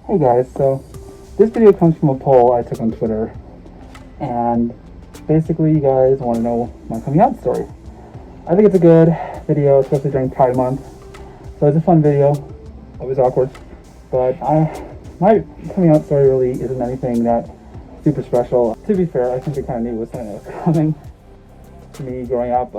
Hey guys, so this video comes from a poll I took on Twitter, and basically you guys want to know my coming out story. I think it's a good video, especially during Pride Month. So it's a fun video. It was awkward, but my coming out story really isn't anything that super special. To be fair, I think I kind of knew it was something that was coming to me growing up.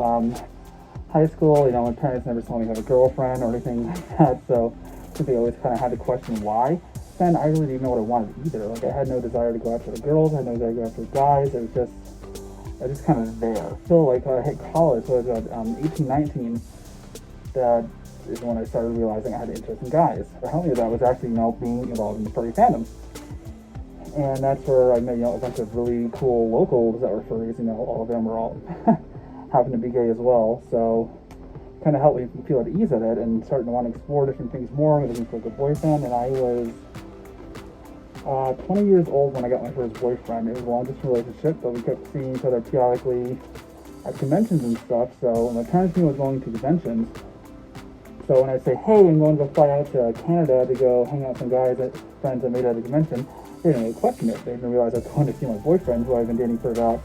High school, my parents never told me to have a girlfriend or anything like that, so I think they always kind of had to question why. Then I really didn't know what I wanted either. Like, I had no desire to go after the girls, I had no desire to go after the guys. I was just kind of there. Still, like, I hit college, so I was at 18, 19, that is when I started realizing I had an interest in guys. But helped me with that was actually, being involved in the furry fandom. And that's where I met, a bunch of really cool locals that were furries. All of them were all happen to be gay as well. So kind of helped me feel at ease at it and starting to want to explore different things more, looking for a good boyfriend. And I was 20 years old when I got my first boyfriend. It was a long-distance relationship, but we kept seeing each other periodically at conventions and stuff. So my parents knew I was going to conventions. So when I say, hey, I'm going to go fly out to Canada to go hang out with some guys, friends I made at the convention, they didn't really question it. They didn't realize I was going to see my boyfriend, who I've been dating for about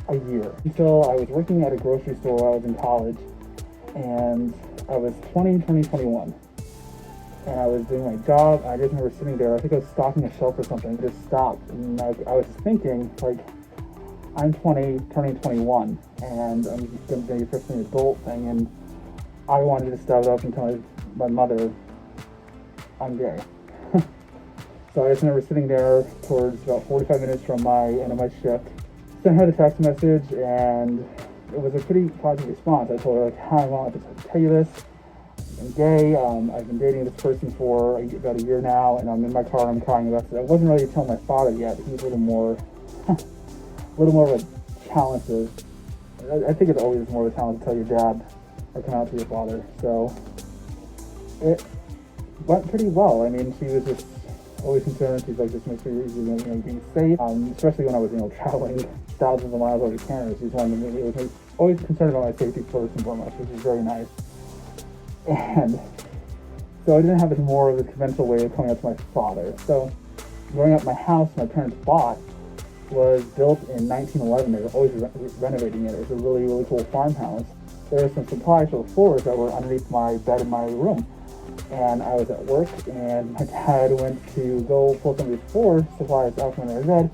a year. Until I was working at a grocery store while I was in college, and I was 21. And I was doing my job. I just remember sitting there. I think I was stocking a shelf or something. Just stopped, and I was just thinking, like, I'm 20, turning 21, and I'm just going to be first an adult thing, and I wanted to step up and tell my mother I'm gay. So I just remember sitting there towards about 45 minutes from my end of my shift. Sent her the text message, and it was a pretty positive response. I told her, like, hi, I wanted to tell you this. I'm gay. I've been dating this person for about a year now, and I'm in my car and I'm crying about it. I wasn't ready to tell my father yet. He was a little more of a challenge to. I think it's always more of a challenge to tell your dad or come out to your father. So it went pretty well. I mean, she was just always concerned. She's like, just make sure you're being safe. Especially when I was traveling thousands of miles over to Canada. She's one of me. Was always concerned about my safety first and foremost, which is very nice. And so I didn't have as more of a conventional way of coming out to my father. So growing up, my house my parents bought was built in 1911. They were always renovating it. It was a really, really cool farmhouse. There were some supplies for the floors that were underneath my bed in my room. And I was at work, and my dad went to go pull some of these floor supplies out from under my bed,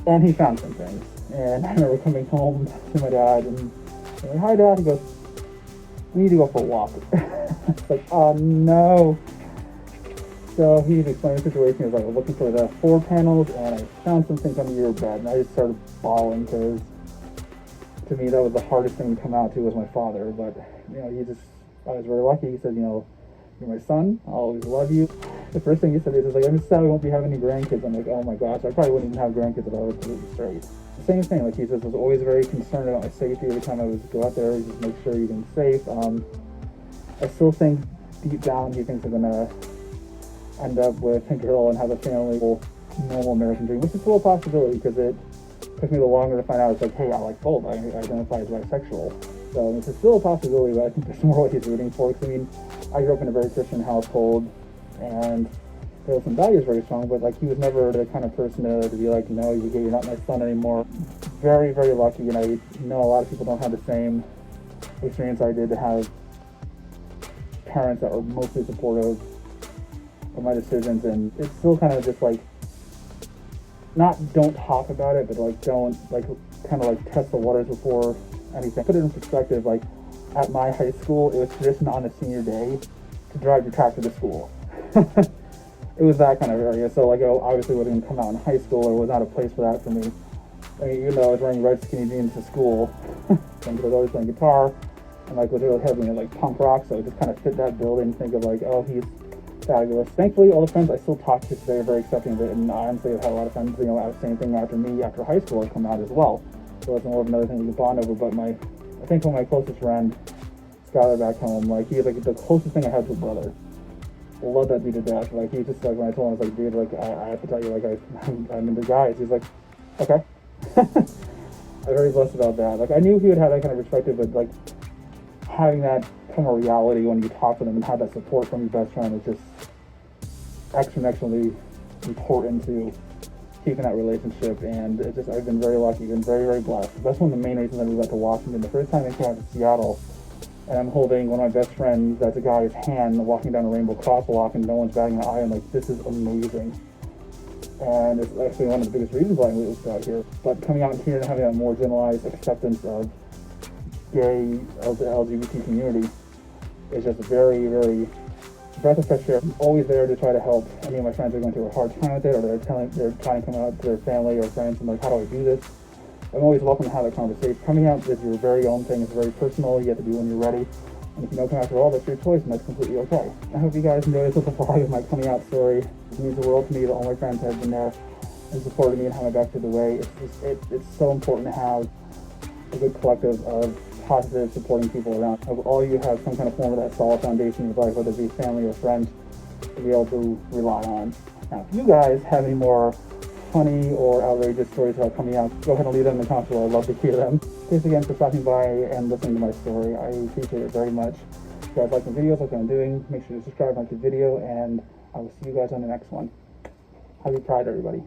and he found some things. And I remember coming home to my dad and saying, hi, Dad. He goes, we need to go for a walk. It's like, oh no. So he explained the situation. He was like, I'm looking for the floor panels, and I found some things under your bed. And I just started bawling, because to me that was the hardest thing to come out to was my father. But I was very lucky. He said, you're my son, I'll always love you. The first thing he said is like, I'm just sad we won't be having any grandkids. I'm like, oh my gosh, I probably wouldn't even have grandkids if I was completely straight. The same thing, like, he just was always very concerned about my safety. Every time I would go out there, he just make sure you're being safe. I still think deep down he thinks I'm gonna end up with a girl and have a family, normal American dream, which is still a possibility, because it took me a little longer to find out. It's like, hey, I like both. I identify as bisexual. So it's still a possibility, but I think there's more what he's rooting for. Because I grew up in a very Christian household, and there were some values very strong, but like, he was never the kind of person to be like, no, you're not my son anymore. Very, very lucky, and I know a lot of people don't have the same experience I did, to have parents that were mostly supportive of my decisions. And it's still kind of just like, not don't talk about it, but like, don't kind of test the waters before anything. Put it in perspective, like, at my high school, it was tradition on a senior day to drive your tractor to school. It was that kind of area. So like, I obviously wouldn't come out in high school, or was not a place for that for me. I mean, even though I was wearing red skinny jeans to school, I was always playing guitar and like was really heavy into like punk rock, so it just kind of fit that bill and think of like, oh, he's fabulous. Thankfully, all the friends I still talk to today are very accepting of it, and honestly, I've had a lot of friends, same thing after high school had come out as well. So that's more of another thing we can bond over. But I think one of my closest friend, Skylar back home, like, he's like the closest thing I had to a brother. I love that dude to death. Like, he's just like, when I told him, I was like, dude, like, I have to tell you, like, I'm into guys. He's like, okay. I'm very blessed about that. Like, I knew he would have that kind of perspective, but like, having that become a reality when you talk to them and have that support from your best friend is just exponentially important to keeping that relationship. And it's just, I've been very lucky, been very, very blessed. That's one of the main reasons I moved out to Washington. The first time I came out to Seattle, and I'm holding one of my best friends that's a guy's hand walking down a rainbow crosswalk, and no one's batting an eye. I'm like, this is amazing. And it's actually one of the biggest reasons why I moved out here. But coming out here and having a more generalized acceptance of gay, of the LGBT community is just very, very breath of fresh air. I'm always there to try to help any of my friends who are going through a hard time with it, or they're trying to come out to their family or friends and like, how do I do this? I'm always welcome to have that conversation. Coming out is your very own thing. It's very personal. You have to do when you're ready. And if you don't come out at all, that's your choice, and that's completely okay. I hope you guys enjoy this little vlog of my coming out story. It means the world to me that all my friends have been there and supported me and had my back to the way. It's so important to have a good collective of positive, supporting people around. All you have some kind of form of that solid foundation in your life, whether it be family or friends, to be able to rely on. Now, if you guys have any more funny or outrageous stories about coming out, go ahead and leave them in the comments below. I'd love to hear them. Thanks again for stopping by and listening to my story. I appreciate it very much. If you guys like my videos, like what I'm doing, make sure to subscribe, like the video, and I will see you guys on the next one. Happy Pride, everybody.